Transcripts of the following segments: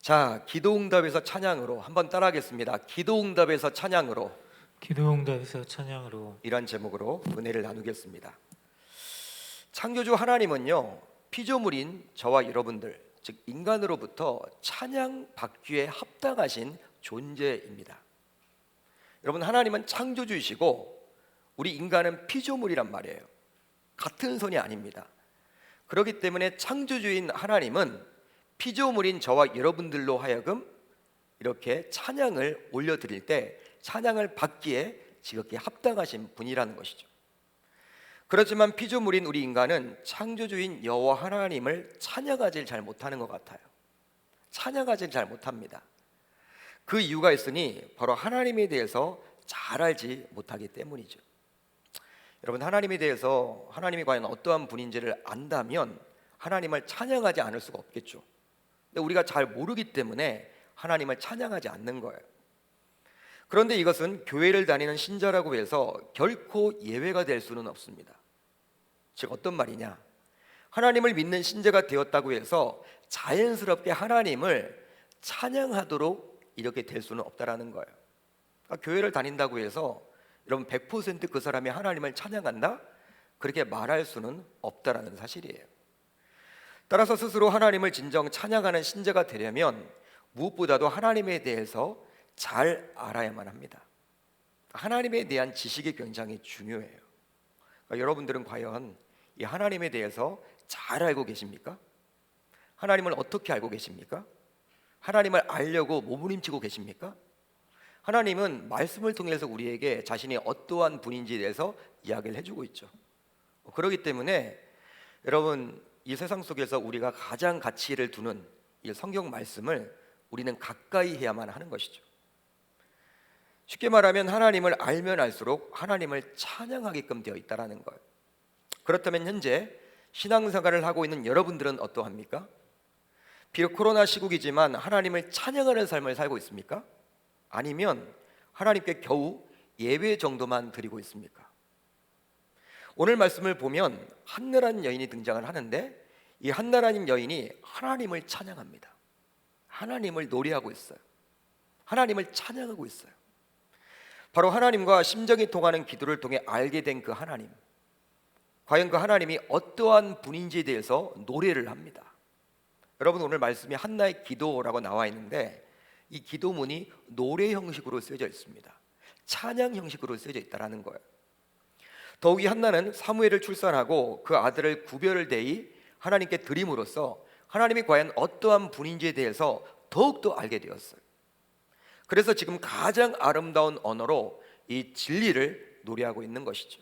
자, 기도응답에서 찬양으로 한번 따라하겠습니다. 기도응답에서 찬양으로. 기도응답에서 찬양으로. 이런 제목으로 은혜를 나누겠습니다. 창조주 하나님은요, 피조물인 저와 여러분들, 즉 인간으로부터 찬양받기에 합당하신 존재입니다. 여러분, 하나님은 창조주이시고 우리 인간은 피조물이란 말이에요. 같은 손이 아닙니다. 그렇기 때문에 창조주인 하나님은 피조물인 저와 여러분들로 하여금 이렇게 찬양을 올려드릴 때 찬양을 받기에 지극히 합당하신 분이라는 것이죠. 그렇지만 피조물인 우리 인간은 창조주인 여호와 하나님을 찬양하지 잘 못하는 것 같아요. 찬양하지 잘 못합니다. 그 이유가 있으니 바로 하나님에 대해서 잘 알지 못하기 때문이죠. 여러분, 하나님에 대해서 하나님이 과연 어떠한 분인지를 안다면 하나님을 찬양하지 않을 수가 없겠죠. 근데 우리가 잘 모르기 때문에 하나님을 찬양하지 않는 거예요. 그런데 이것은 교회를 다니는 신자라고 해서 결코 예외가 될 수는 없습니다. 즉 어떤 말이냐, 하나님을 믿는 신자가 되었다고 해서 자연스럽게 하나님을 찬양하도록 이렇게 될 수는 없다라는 거예요. 그러니까 교회를 다닌다고 해서 여러분 100% 그 사람이 하나님을 찬양한다? 그렇게 말할 수는 없다라는 사실이에요. 따라서 스스로 하나님을 진정 찬양하는 신자가 되려면 무엇보다도 하나님에 대해서 잘 알아야만 합니다. 하나님에 대한 지식이 굉장히 중요해요. 그러니까 여러분들은 과연 이 하나님에 대해서 잘 알고 계십니까? 하나님을 어떻게 알고 계십니까? 하나님을 알려고 몸부림치고 계십니까? 하나님은 말씀을 통해서 우리에게 자신이 어떠한 분인지에 대해서 이야기를 해주고 있죠. 그렇기 때문에 여러분, 이 세상 속에서 우리가 가장 가치를 두는 이 성경 말씀을 우리는 가까이 해야만 하는 것이죠. 쉽게 말하면 하나님을 알면 알수록 하나님을 찬양하게끔 되어 있다는 거예요. 그렇다면 현재 신앙생활을 하고 있는 여러분들은 어떠합니까? 비록 코로나 시국이지만 하나님을 찬양하는 삶을 살고 있습니까? 아니면 하나님께 겨우 예배 정도만 드리고 있습니까? 오늘 말씀을 보면 한나라는 여인이 등장을 하는데 이 한나라는 여인이 하나님을 찬양합니다. 하나님을 노래하고 있어요. 하나님을 찬양하고 있어요. 바로 하나님과 심정이 통하는 기도를 통해 알게 된 그 하나님, 과연 그 하나님이 어떠한 분인지에 대해서 노래를 합니다. 여러분, 오늘 말씀이 한나의 기도라고 나와 있는데 이 기도문이 노래 형식으로 쓰여져 있습니다. 찬양 형식으로 쓰여져 있다는 거예요. 더욱이 한나는 사무엘을 출산하고 그 아들을 구별을 대히 하나님께 드림으로써 하나님이 과연 어떠한 분인지에 대해서 더욱더 알게 되었어요. 그래서 지금 가장 아름다운 언어로 이 진리를 노래하고 있는 것이죠.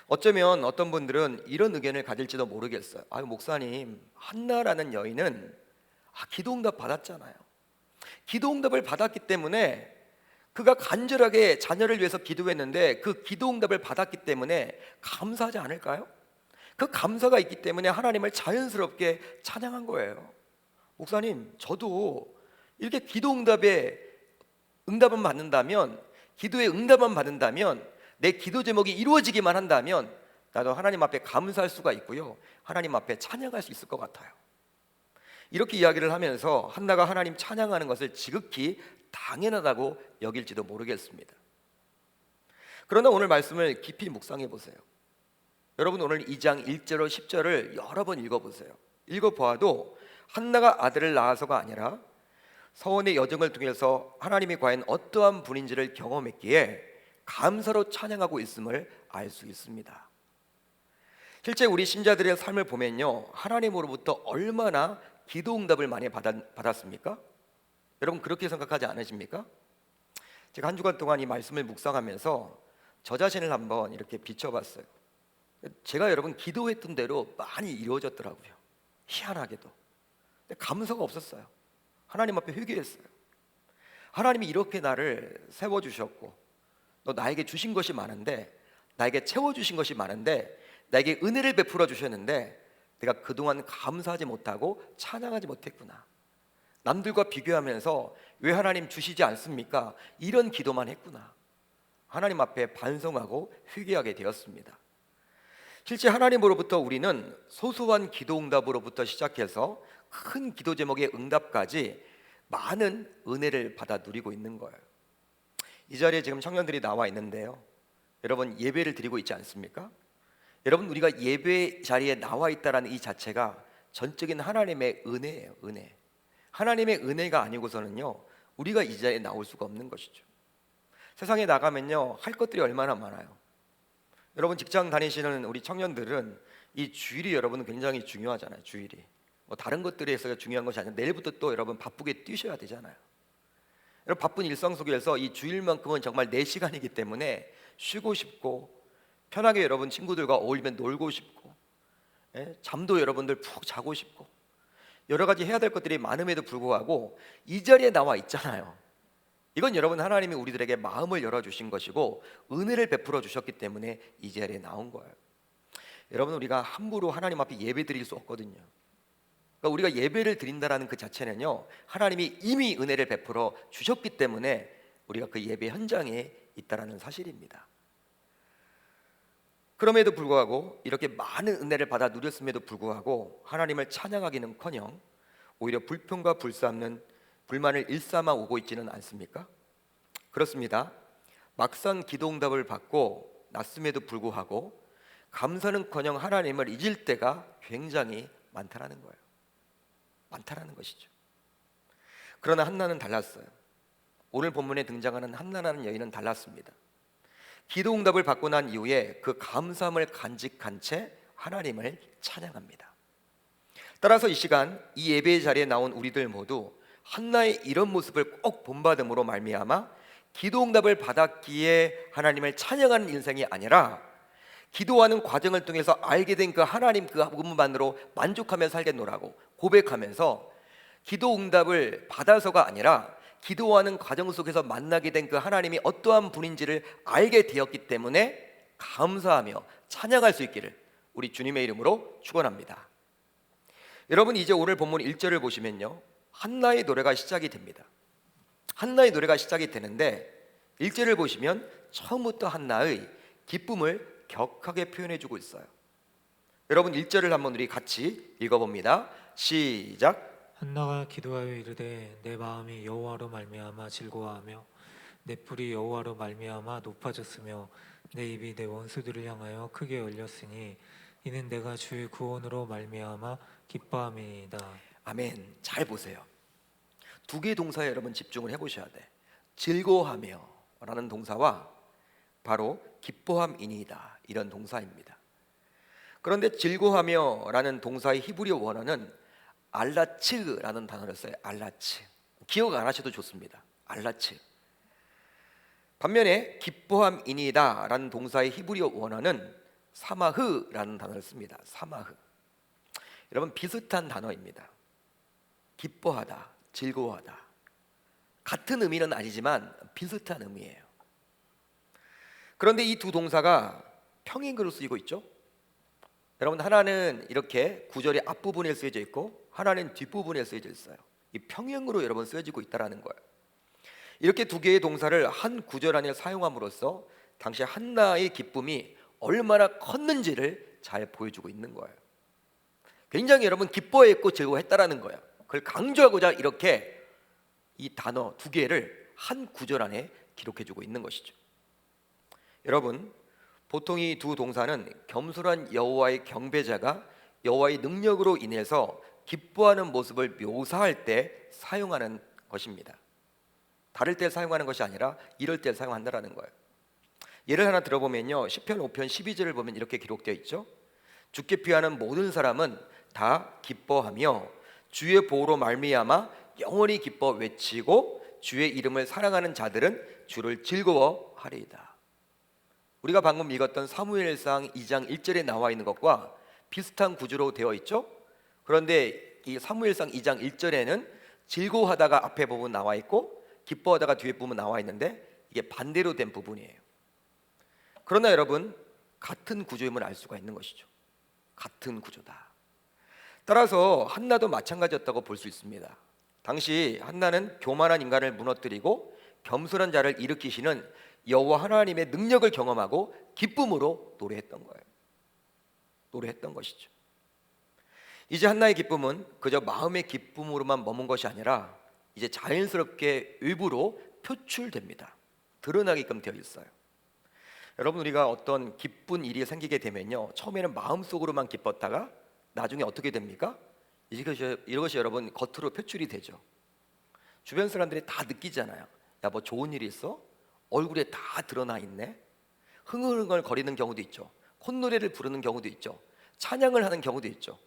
어쩌면 어떤 분들은 이런 의견을 가질지도 모르겠어요. 목사님, 한나라는 여인은 기도응답 받았잖아요. 기도응답을 받았기 때문에 그가 간절하게 자녀를 위해서 기도했는데 그 기도응답을 받았기 때문에 감사하지 않을까요? 그 감사가 있기 때문에 하나님을 자연스럽게 찬양한 거예요. 목사님, 저도 이렇게 기도응답에 응답만 받는다면, 기도에 응답만 받는다면, 내 기도 제목이 이루어지기만 한다면 나도 하나님 앞에 감사할 수가 있고요, 하나님 앞에 찬양할 수 있을 것 같아요. 이렇게 이야기를 하면서 한나가 하나님 찬양하는 것을 지극히 당연하다고 여길지도 모르겠습니다. 그러나 오늘 말씀을 깊이 묵상해 보세요. 여러분, 오늘 2장 1절로 10절을 여러 번 읽어보세요. 읽어보아도 한나가 아들을 낳아서가 아니라 서원의 여정을 통해서 하나님이 과연 어떠한 분인지를 경험했기에 감사로 찬양하고 있음을 알 수 있습니다. 실제 우리 신자들의 삶을 보면요, 하나님으로부터 얼마나 기도응답을 많이 받았습니까? 여러분, 그렇게 생각하지 않으십니까? 제가 한 주간 동안 이 말씀을 묵상하면서 저 자신을 한번 이렇게 비춰봤어요. 제가 여러분 기도했던 대로 많이 이루어졌더라고요. 희한하게도. 근데 감사가 없었어요. 하나님 앞에 회개했어요. 하나님이 이렇게 나를 세워주셨고, 너 나에게 주신 것이 많은데, 나에게 채워주신 것이 많은데, 나에게 은혜를 베풀어 주셨는데 내가 그동안 감사하지 못하고 찬양하지 못했구나. 남들과 비교하면서 왜 하나님 주시지 않습니까? 이런 기도만 했구나. 하나님 앞에 반성하고 회개하게 되었습니다. 실제 하나님으로부터 우리는 소소한 기도응답으로부터 시작해서 큰 기도 제목의 응답까지 많은 은혜를 받아 누리고 있는 거예요. 이 자리에 지금 청년들이 나와 있는데요, 여러분 예배를 드리고 있지 않습니까? 여러분, 우리가 예배 자리에 나와 있다는 이 자체가 전적인 하나님의 은혜예요. 은혜. 하나님의 은혜가 아니고서는요, 우리가 이 자리에 나올 수가 없는 것이죠. 세상에 나가면요, 할 것들이 얼마나 많아요. 여러분, 직장 다니시는 우리 청년들은 이 주일이 여러분 굉장히 중요하잖아요. 주일이 뭐 다른 것들에서 중요한 것이 아니라 내일부터 또 여러분 바쁘게 뛰셔야 되잖아요. 여러분, 바쁜 일상 속에서 이 주일만큼은 정말 내 시간이기 때문에 쉬고 싶고, 편하게 여러분 친구들과 어울리면 놀고 싶고, 잠도 여러분들 푹 자고 싶고, 여러 가지 해야 될 것들이 많음에도 불구하고 이 자리에 나와 있잖아요. 이건 여러분 하나님이 우리들에게 마음을 열어주신 것이고 은혜를 베풀어 주셨기 때문에 이 자리에 나온 거예요. 여러분, 우리가 함부로 하나님 앞에 예배 드릴 수 없거든요. 그러니까 우리가 예배를 드린다는 그 자체는요, 하나님이 이미 은혜를 베풀어 주셨기 때문에 우리가 그 예배 현장에 있다라는 사실입니다. 그럼에도 불구하고 이렇게 많은 은혜를 받아 누렸음에도 불구하고 하나님을 찬양하기는커녕 오히려 불평과 불sam는 불만을 일삼아 오고 있지는 않습니까? 그렇습니다. 막상 기도응답을 받고 났음에도 불구하고 감사는커녕 하나님을 잊을 때가 굉장히 많다라는 거예요. 많다라는 것이죠. 그러나 한나는 달랐어요. 오늘 본문에 등장하는 한나라는 여인은 달랐습니다. 기도응답을 받고 난 이후에 그 감사함을 간직한 채 하나님을 찬양합니다. 따라서 이 시간 이 예배의 자리에 나온 우리들 모두 한나의 이런 모습을 꼭 본받음으로 말미암아 기도응답을 받았기에 하나님을 찬양하는 인생이 아니라 기도하는 과정을 통해서 알게 된 그 하나님 그 부분만으로 만족하며 살겠노라고 고백하면서 기도응답을 받아서가 아니라 기도하는 과정 속에서 만나게 된 그 하나님이 어떠한 분인지를 알게 되었기 때문에 감사하며 찬양할 수 있기를 우리 주님의 이름으로 축원합니다. 여러분, 이제 오늘 본문 1절을 보시면요, 한나의 노래가 시작이 됩니다. 한나의 노래가 시작이 되는데 1절을 보시면 처음부터 한나의 기쁨을 격하게 표현해 주고 있어요. 여러분, 1절을 한번 우리 같이 읽어봅니다. 시작. 한나가 기도하여 이르되 내 마음이 여호와로 말미암아 즐거워하며 내 뿔이 여호와로 말미암아 높아졌으며 내 입이 내 원수들을 향하여 크게 열렸으니 이는 내가 주의 구원으로 말미암아 기뻐함이니이다. 아멘. 잘 보세요. 두 개의 동사에 여러분 집중을 해보셔야 돼. 즐거워하며 라는 동사와 바로 기뻐함이니이다 이런 동사입니다. 그런데 즐거워하며 라는 동사의 히브리어 원어는 알라츠라는 단어를 써요. 알라츠. 기억 안 하셔도 좋습니다. 알라츠. 반면에 기뻐함이니이다 라는 동사의 히브리어 원어는 사마흐라는 단어를 씁니다. 사마흐. 여러분, 비슷한 단어입니다. 기뻐하다, 즐거워하다. 같은 의미는 아니지만 비슷한 의미예요. 그런데 이 두 동사가 평행으로 쓰이고 있죠. 여러분, 하나는 이렇게 구절의 앞부분에 쓰여져 있고 하나는 뒷부분에 쓰여져 있어요. 이 평행으로 여러분 쓰여지고 있다라는 거예요. 이렇게 두 개의 동사를 한 구절 안에 사용함으로써 당시 한나의 기쁨이 얼마나 컸는지를 잘 보여주고 있는 거예요. 굉장히 여러분 기뻐했고 즐거워했다라는 거예요. 그걸 강조하고자 이렇게 이 단어 두 개를 한 구절 안에 기록해주고 있는 것이죠. 여러분, 보통 이 두 동사는 겸손한 여호와의 경배자가 여호와의 능력으로 인해서 기뻐하는 모습을 묘사할 때 사용하는 것입니다. 다를 때 사용하는 것이 아니라 이럴 때 사용한다라는 거예요. 예를 하나 들어보면요, 시편 5편 12절을 보면 이렇게 기록되어 있죠. 주께 피하는 모든 사람은 다 기뻐하며 주의 보호로 말미암아 영원히 기뻐 외치고 주의 이름을 사랑하는 자들은 주를 즐거워하리이다. 우리가 방금 읽었던 사무엘상 2장 1절에 나와 있는 것과 비슷한 구조로 되어 있죠. 그런데 이 사무엘상 2장 1절에는 즐거워하다가 앞에 부분 나와 있고 기뻐하다가 뒤에 부분 나와 있는데 이게 반대로 된 부분이에요. 그러나 여러분, 같은 구조임을 알 수가 있는 것이죠. 같은 구조다. 따라서 한나도 마찬가지였다고 볼 수 있습니다. 당시 한나는 교만한 인간을 무너뜨리고 겸손한 자를 일으키시는 여호와 하나님의 능력을 경험하고 기쁨으로 노래했던 거예요. 노래했던 것이죠. 이제 한나의 기쁨은 그저 마음의 기쁨으로만 머문 것이 아니라 이제 자연스럽게 외부로 표출됩니다. 드러나게끔 되어 있어요. 여러분, 우리가 어떤 기쁜 일이 생기게 되면요, 처음에는 마음속으로만 기뻤다가 나중에 어떻게 됩니까? 이것이 여러분 겉으로 표출이 되죠. 주변 사람들이 다 느끼잖아요. 야, 뭐 좋은 일이 있어? 얼굴에 다 드러나 있네. 흥얼흥얼 거리는 경우도 있죠. 콧노래를 부르는 경우도 있죠. 찬양을 하는 경우도 있죠.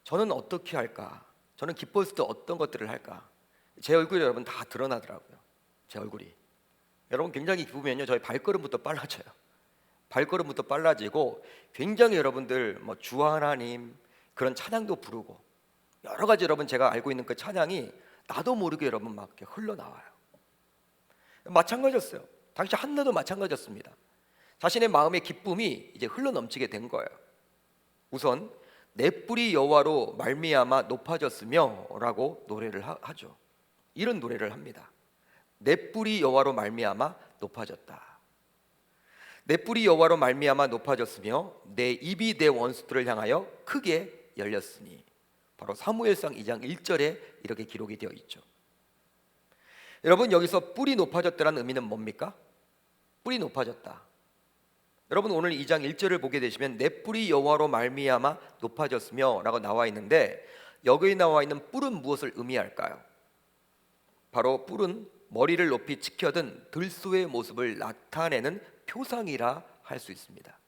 저는 어떻게 할까? 저는 기뻤을 때 어떤 것들을 할까? 제 얼굴이 여러분 다 드러나더라고요. 제 얼굴이. 여러분 굉장히 기쁘면요, 저희 발걸음부터 빨라져요. 발걸음부터 빨라지고 굉장히 여러분들 뭐 주 하나님 그런 찬양도 부르고 여러 가지 여러분 제가 알고 있는 그 찬양이 나도 모르게 여러분 막 이렇게 흘러나와요. 마찬가지였어요. 당시 한나도 마찬가지였습니다. 자신의 마음의 기쁨이 이제 흘러넘치게 된 거예요. 우선 내 뿔이 여호와로 말미암아 높아졌으며 라고 노래를 하죠. 이런 노래를 합니다. 내 뿔이 여호와로 말미암아 높아졌다. 내 뿔이 여호와로 말미암아 높아졌으며 내 입이 내 원수들을 향하여 크게 열렸으니. 바로 사무엘상 2장 1절에 이렇게 기록이 되어 있죠. 여러분, 여기서 뿔이 높아졌다는 의미는 뭡니까? 뿔이 높아졌다. 여러분, 오늘 2장 1절을 보게 되시면 내 뿔이 여호와로 말미암아 높아졌으며 라고 나와 있는데, 여기 나와 있는 뿔은 무엇을 의미할까요? 바로 뿔은 머리를 높이 치켜든 들소의 모습을 나타내는 표상이라 할 수 있습니다.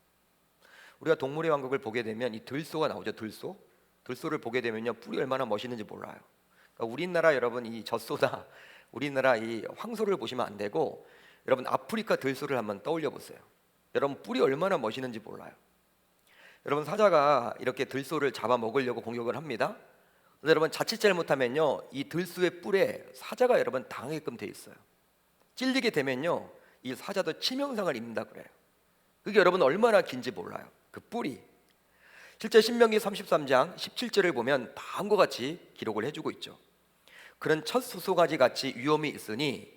우리가 동물의 왕국을 보게 되면 이 들소가 나오죠. 들소를 보게 되면요, 뿔이 얼마나 멋있는지 몰라요. 그러니까 우리나라 여러분 이 젖소나 우리나라 이 황소를 보시면 안 되고, 여러분 아프리카 들소를 한번 떠올려 보세요. 여러분 뿔이 얼마나 멋있는지 몰라요. 여러분 사자가 이렇게 들소를 잡아 먹으려고 공격을 합니다. 근데 여러분 자칫 잘못하면요, 이 들소의 뿔에 사자가 여러분 당하게끔 돼 있어요. 찔리게 되면요, 이 사자도 치명상을 입는다 그래요. 그게 여러분 얼마나 긴지 몰라요. 그 뿔이. 실제 신명기 33장 17절을 보면 다음과 같이 기록을 해주고 있죠. 그런 첫 소송아지 같이 위험이 있으니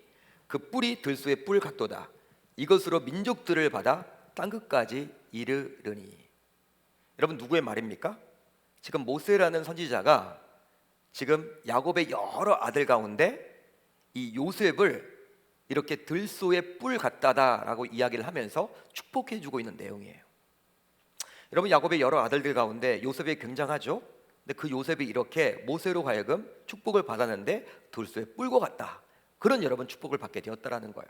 그 뿔이 들소의 뿔 같도다. 이것으로 민족들을 받아 땅끝까지 이르르니. 여러분 누구의 말입니까? 지금 모세라는 선지자가 지금 야곱의 여러 아들 가운데 이 요셉을 이렇게 들소의 뿔 같다라고 이야기를 하면서 축복해 주고 있는 내용이에요. 여러분 야곱의 여러 아들들 가운데 요셉이 굉장하죠. 근데 그 요셉이 이렇게 모세로 하여금 축복을 받았는데 들소의 뿔과 같다. 그런 여러분 축복을 받게 되었다라는 거예요.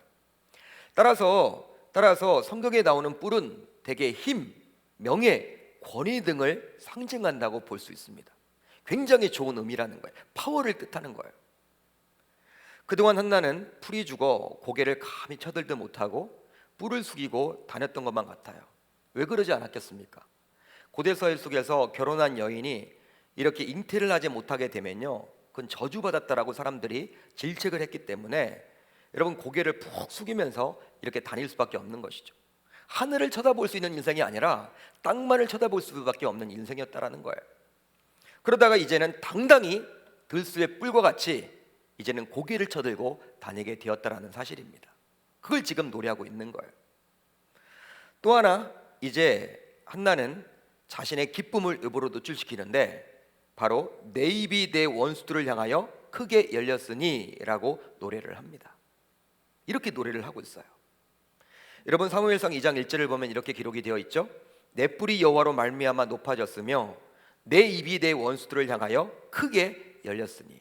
따라서 성경에 나오는 뿔은 대개 힘, 명예, 권위 등을 상징한다고 볼 수 있습니다. 굉장히 좋은 의미라는 거예요. 파워를 뜻하는 거예요. 그동안 한나는 풀이 죽어 고개를 감히 쳐들도 못하고 뿔을 숙이고 다녔던 것만 같아요. 왜 그러지 않았겠습니까? 고대 사회 속에서 결혼한 여인이 이렇게 잉태를 하지 못하게 되면요, 그건 저주받았다라고 사람들이 질책을 했기 때문에 여러분 고개를 푹 숙이면서 이렇게 다닐 수밖에 없는 것이죠. 하늘을 쳐다볼 수 있는 인생이 아니라 땅만을 쳐다볼 수밖에 없는 인생이었다라는 거예요. 그러다가 이제는 당당히 들소의 뿔과 같이 이제는 고개를 쳐들고 다니게 되었다라는 사실입니다. 그걸 지금 노래하고 있는 거예요. 또 하나, 이제 한나는 자신의 기쁨을 입으로 노출시키는데 바로 내 입이 내 원수들을 향하여 크게 열렸으니 라고 노래를 합니다. 이렇게 노래를 하고 있어요. 여러분 사무엘상 2장 1절을 보면 이렇게 기록이 되어 있죠. 내 뿔이 여호와로 말미암아 높아졌으며 내 입이 내 원수들을 향하여 크게 열렸으니.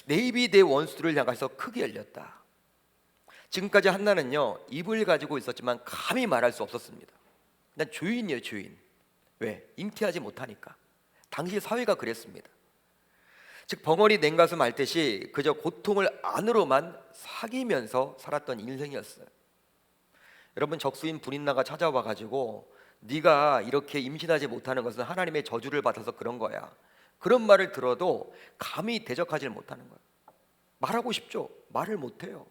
내 입이 내 원수들을 향해서 크게 열렸다. 지금까지 한나는요, 입을 가지고 있었지만 감히 말할 수 없었습니다. 난 죄인이에요, 죄인. 왜? 잉태하지 못하니까. 당시 사회가 그랬습니다. 즉 벙어리 냉가슴 앓듯이 그저 고통을 안으로만 사귀면서 살았던 인생이었어요. 여러분 적수인 분인나가 찾아와 가지고 네가 이렇게 임신하지 못하는 것은 하나님의 저주를 받아서 그런 거야. 그런 말을 들어도 감히 대적하지 못하는 거예요. 말하고 싶죠? 말을 못해요.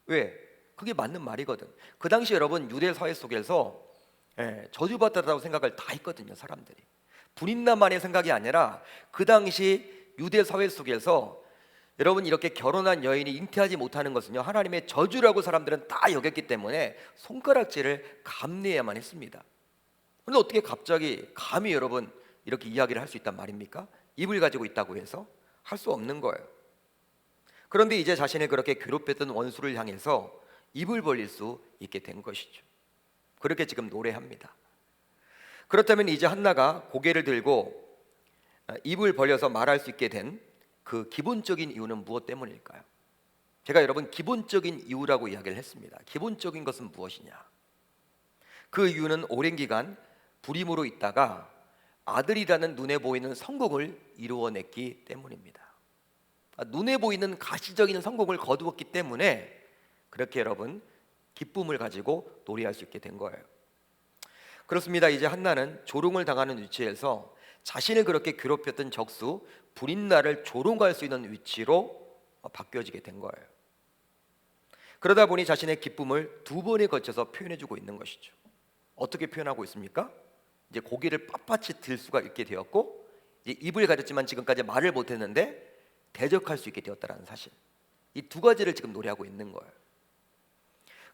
왜? 그게 맞는 말이거든. 그 당시 여러분 유대 사회 속에서 저주받았다고 생각을 다 했거든요, 사람들이. 분인나만의 생각이 아니라 그 당시 유대 사회 속에서 여러분 이렇게 결혼한 여인이 잉태하지 못하는 것은요, 하나님의 저주라고 사람들은 다 여겼기 때문에 손가락질을 감내해야만 했습니다. 그런데 어떻게 갑자기 감히 여러분 이렇게 이야기를 할 수 있단 말입니까? 입을 가지고 있다고 해서 할 수 없는 거예요. 그런데 이제 자신을 그렇게 괴롭혔던 원수를 향해서 입을 벌릴 수 있게 된 것이죠. 그렇게 지금 노래합니다. 그렇다면 이제 한나가 고개를 들고 입을 벌려서 말할 수 있게 된 그 기본적인 이유는 무엇 때문일까요? 제가 여러분 기본적인 이유라고 이야기를 했습니다. 기본적인 것은 무엇이냐? 그 이유는 오랜 기간 불임으로 있다가 아들이라는 눈에 보이는 성공을 이루어냈기 때문입니다. 눈에 보이는 가시적인 성공을 거두었기 때문에 그렇게 여러분 기쁨을 가지고 노래할 수 있게 된 거예요. 그렇습니다. 이제 한나는 조롱을 당하는 위치에서 자신을 그렇게 괴롭혔던 적수 불임나를 조롱할 수 있는 위치로 바뀌어지게 된 거예요. 그러다 보니 자신의 기쁨을 두 번에 걸쳐서 표현해주고 있는 것이죠. 어떻게 표현하고 있습니까? 이제 고개를 빳빳이 들 수가 있게 되었고, 이제 입을 가졌지만 지금까지 말을 못했는데 대적할 수 있게 되었다는 사실, 이 두 가지를 지금 노래하고 있는 거예요.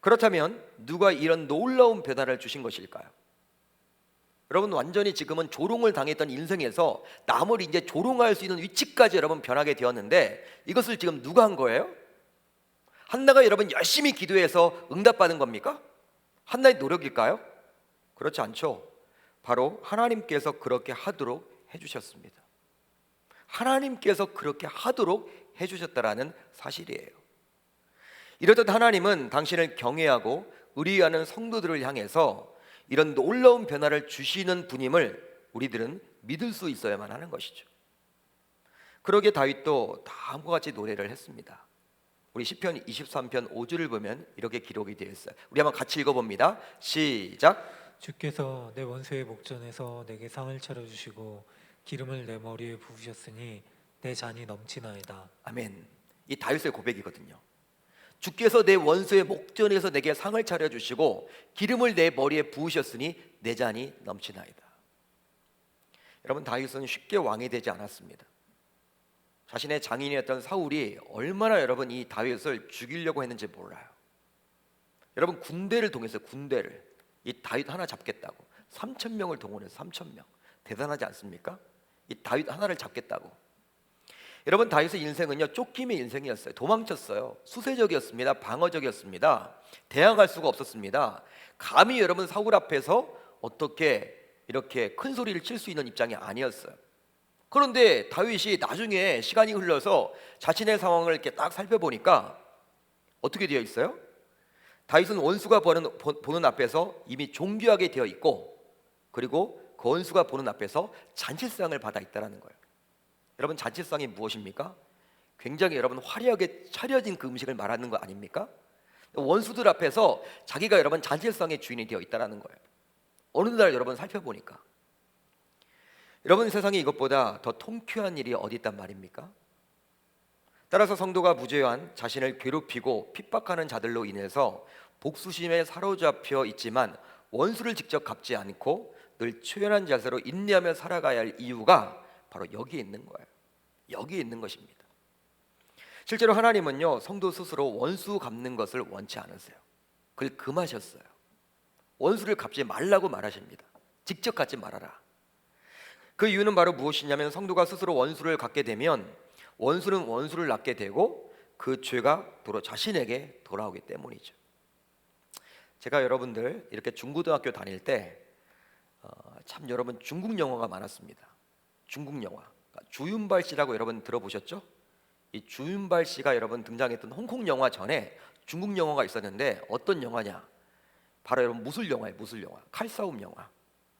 그렇다면 누가 이런 놀라운 변화를 주신 것일까요? 여러분, 완전히 지금은 조롱을 당했던 인생에서 남을 이제 조롱할 수 있는 위치까지 여러분 변하게 되었는데, 이것을 지금 누가 한 거예요? 한나가 여러분 열심히 기도해서 응답받은 겁니까? 한나의 노력일까요? 그렇지 않죠. 바로 하나님께서 그렇게 하도록 해주셨습니다. 하나님께서 그렇게 하도록 해주셨다라는 사실이에요. 이러던 하나님은 당신을 경외하고 의리하는 성도들을 향해서 이런 놀라운 변화를 주시는 분임을 우리들은 믿을 수 있어야만 하는 것이죠. 그러기에 다윗도 다음과 같이 노래를 했습니다. 우리 시편 23편 5절을 보면 이렇게 기록이 되어 있어요. 우리 한번 같이 읽어봅니다. 시작. 주께서 내 원수의 목전에서 내게 상을 차려주시고 기름을 내 머리에 부으셨으니 내 잔이 넘치나이다. 아멘. 이 다윗의 고백이거든요. 주께서 내 원수의 목전에서 내게 상을 차려주시고 기름을 내 머리에 부으셨으니 내 잔이 넘치나이다. 여러분, 다윗은 쉽게 왕이 되지 않았습니다. 자신의 장인이었던 사울이 얼마나 여러분 이 다윗을 죽이려고 했는지 몰라요. 여러분, 군대를 동해서 군대를 이 다윗 하나 잡겠다고 3,000명을 동원해서 3,000명, 대단하지 않습니까? 이 다윗 하나를 잡겠다고. 여러분, 다윗의 인생은요 쫓김의 인생이었어요. 도망쳤어요. 수세적이었습니다. 방어적이었습니다. 대항할 수가 없었습니다. 감히 여러분 사울 앞에서 어떻게 이렇게 큰 소리를 칠 수 있는 입장이 아니었어요. 그런데 다윗이 나중에 시간이 흘러서 자신의 상황을 이렇게 딱 살펴보니까 어떻게 되어 있어요? 다윗은 원수가 보는 앞에서 이미 존귀하게 되어 있고, 그리고 그 원수가 보는 앞에서 잔치상을 받아 있다라는 거예요. 여러분, 잔치상이 무엇입니까? 굉장히 여러분 화려하게 차려진 그 음식을 말하는 거 아닙니까? 원수들 앞에서 자기가 여러분 잔치상의 주인이 되어 있다라는 거예요. 어느 날 여러분 살펴보니까 여러분, 세상에 이것보다 더 통쾌한 일이 어디 있단 말입니까? 따라서 성도가 무죄한 자신을 괴롭히고 핍박하는 자들로 인해서 복수심에 사로잡혀 있지만 원수를 직접 갚지 않고 늘 초연한 자세로 인내하며 살아가야 할 이유가 바로 여기에 있는 거예요. 여기에 있는 것입니다. 실제로 하나님은요 성도 스스로 원수 갚는 것을 원치 않으세요. 그걸 금하셨어요. 원수를 갚지 말라고 말하십니다. 직접 갚지 말아라. 그 이유는 바로 무엇이냐면, 성도가 스스로 원수를 갚게 되면 원수는 원수를 낳게 되고 그 죄가 도로 자신에게 돌아오기 때문이죠. 제가 여러분들 이렇게 중고등학교 다닐 때 참 여러분 중국 영화가 많았습니다. 중국 영화, 주윤발 씨라고 여러분 들어보셨죠? 이 주윤발 씨가 여러분 등장했던 홍콩 영화 전에 중국 영화가 있었는데, 어떤 영화냐? 바로 여러분 무술 영화예요. 무술 영화, 칼싸움 영화,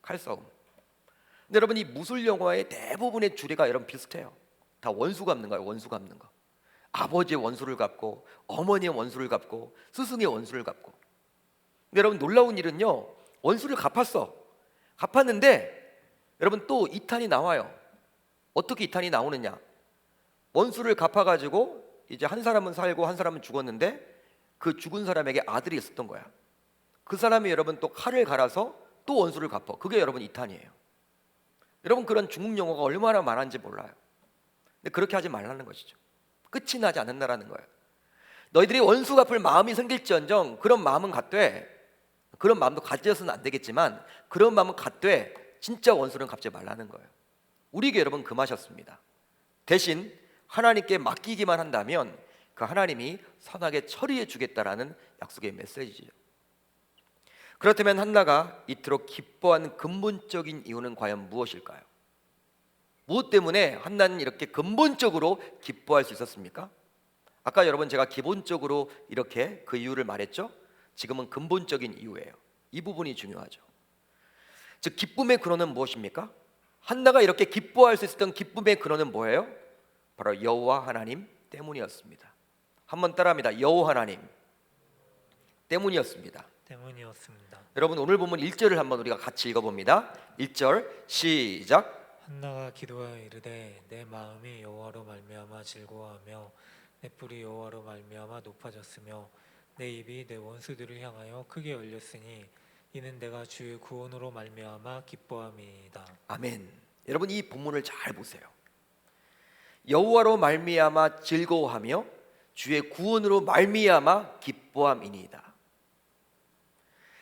칼싸움. 근데 여러분 이 무술 영화의 대부분의 주례가 여러분 비슷해요. 다 원수 갚는 거예요. 원수 갚는 거. 아버지의 원수를 갚고, 어머니의 원수를 갚고, 스승의 원수를 갚고. 근데 여러분 놀라운 일은요, 원수를 갚았는데 여러분 또 이탄이 나와요. 어떻게 이탄이 나오느냐? 원수를 갚아가지고 이제 한 사람은 살고 한 사람은 죽었는데 그 죽은 사람에게 아들이 있었던 거야. 그 사람이 여러분 또 칼을 갈아서 또 원수를 갚아. 그게 여러분 이탄이에요. 여러분, 그런 중국 영화가 얼마나 많은지 몰라요. 근데 그렇게 하지 말라는 것이죠. 끝이 나지 않는다라는 거예요. 너희들이 원수 갚을 마음이 생길지언정 그런 마음은 갖되 그런 마음도 가져서는 안 되겠지만 그런 마음은 갖되 진짜 원수는 갚지 말라는 거예요. 우리에게 여러분 금하셨습니다. 대신 하나님께 맡기기만 한다면 그 하나님이 선하게 처리해 주겠다라는 약속의 메시지죠. 그렇다면 한나가 이토록 기뻐하는 근본적인 이유는 과연 무엇일까요? 무엇 때문에 한나는 이렇게 근본적으로 기뻐할 수 있었습니까? 아까 여러분 제가 기본적으로 이렇게 그 이유를 말했죠? 지금은 근본적인 이유예요. 이 부분이 중요하죠. 즉 기쁨의 근원은 무엇입니까? 한나가 이렇게 기뻐할 수 있었던 기쁨의 근원은 뭐예요? 바로 여호와 하나님 때문이었습니다. 한번 따라합니다. 여호와 하나님 때문이었습니다. 때문이었습니다. 여러분 오늘 본문 1절을 한번 우리가 같이 읽어봅니다. 1절 시작. 한나가 기도하여 이르되 내 마음이 여호와로 말미암아 즐거워하며 내 뿔이 여호와로 말미암아 높아졌으며 내 입이 내 원수들을 향하여 크게 열렸으니 이는 내가 주의 구원으로 말미암아 기뻐함이다. 아멘. 여러분 이 본문을 잘 보세요. 여호와로 말미암아 즐거워하며 주의 구원으로 말미암아 기뻐함이니이다.